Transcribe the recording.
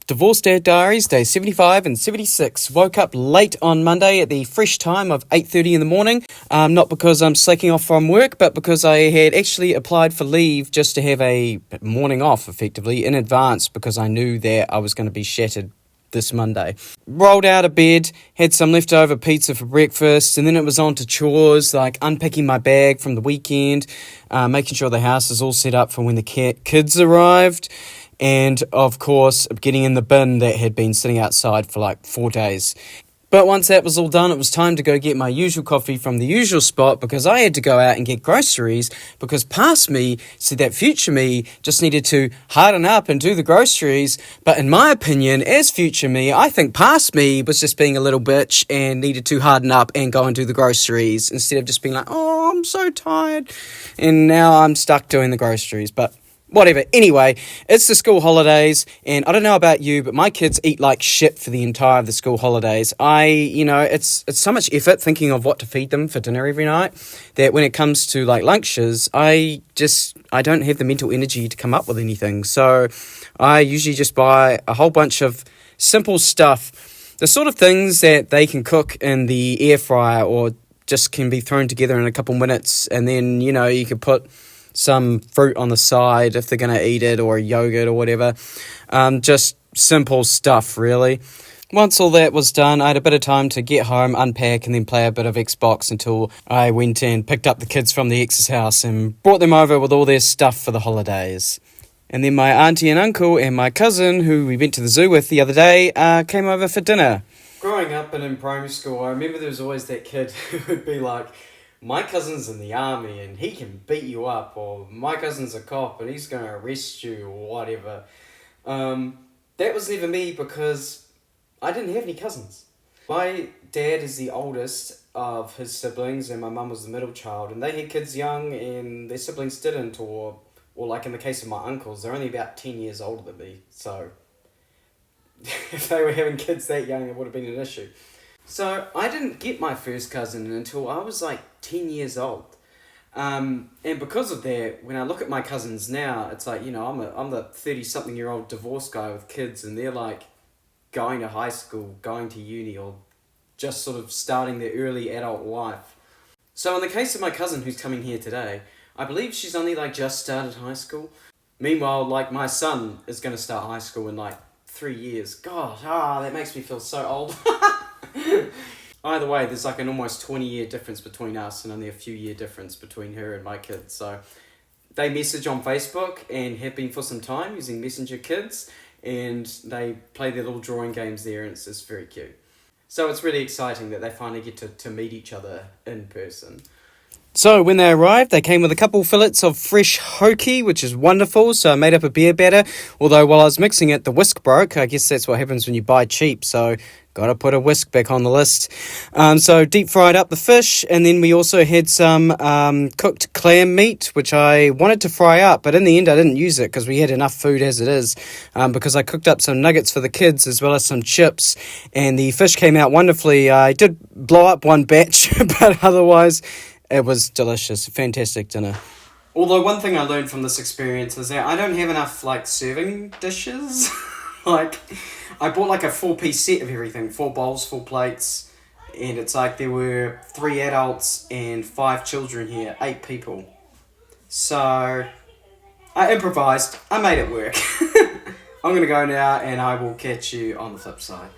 Divorced Dad Diaries, day 75 and 76. Woke up late on Monday at the fresh time of 8:30 in the morning. Not because I'm slacking off from work, but because I had actually applied for leave just to have a morning off, effectively, in advance, because I knew that I was going to be shattered this Monday. Rolled out of bed, had some leftover pizza for breakfast, and then it was on to chores, like unpacking my bag from the weekend, making sure the house is all set up for when the kids arrived, and of course getting in the bin that had been sitting outside for like 4 days. But once that was all done, it was time to go get my usual coffee from the usual spot, because I had to go out and get groceries, because past me said that future me just needed to harden up and do the groceries. But in my opinion, as future me, I think past me was just being a little bitch and needed to harden up and go and do the groceries, instead of just being like, oh, I'm so tired. And now I'm stuck doing the groceries. But whatever. Anyway, it's the school holidays, and I don't know about you, but my kids eat like shit for the entire of the school holidays. It's so much effort thinking of what to feed them for dinner every night, that when it comes to like lunches, I don't have the mental energy to come up with anything. So I usually just buy a whole bunch of simple stuff, the sort of things that they can cook in the air fryer or just can be thrown together in a couple minutes, and then, you could put some fruit on the side if they're going to eat it, or yogurt or whatever. Just simple stuff, really. Once all that was done, I had a bit of time to get home, unpack, and then play a bit of Xbox until I went and picked up the kids from the ex's house and brought them over with all their stuff for the holidays. And then my auntie and uncle and my cousin, who we went to the zoo with the other day, came over for dinner. Growing up and in primary school, I remember there was always that kid who would be like, my cousin's in the army and he can beat you up, or my cousin's a cop and he's going to arrest you, or whatever. That was never me, because I didn't have any cousins. My dad is the oldest of his siblings, and my mum was the middle child, and they had kids young and their siblings didn't, or like in the case of my uncles, they're only about 10 years older than me, so if they were having kids that young, it would have been an issue. So I didn't get my first cousin until I was like 10 years old. And because of that, when I look at my cousins now, it's like, I'm the 30-something-year-old divorced guy with kids, and they're like going to high school, going to uni, or just sort of starting their early adult life. So in the case of my cousin who's coming here today, I believe she's only like just started high school. Meanwhile, like my son is going to start high school in like 3 years. God, that makes me feel so old. Either way, there's like an almost 20-year difference between us, and only a few-year difference between her and my kids. So they message on Facebook and have been for some time using Messenger Kids, and they play their little drawing games there, and it's just very cute. So it's really exciting that they finally get to meet each other in person. So when they arrived, they came with a couple fillets of fresh hoki, which is wonderful. So I made up a beer batter, although while I was mixing it, the whisk broke. I guess that's what happens when you buy cheap, so got to put a whisk back on the list. So deep fried up the fish, and then we also had some cooked clam meat, which I wanted to fry up, but in the end I didn't use it because we had enough food as it is, because I cooked up some nuggets for the kids as well as some chips, and the fish came out wonderfully. I did blow up one batch, but otherwise it was delicious. Fantastic dinner. Although one thing I learned from this experience is that I don't have enough like serving dishes. Like, I bought like a 4-piece set of everything, 4 bowls, 4 plates, and it's like there were 3 adults and 5 children here, 8 people. So I improvised. I made it work. I'm going to go now, and I will catch you on the flip side.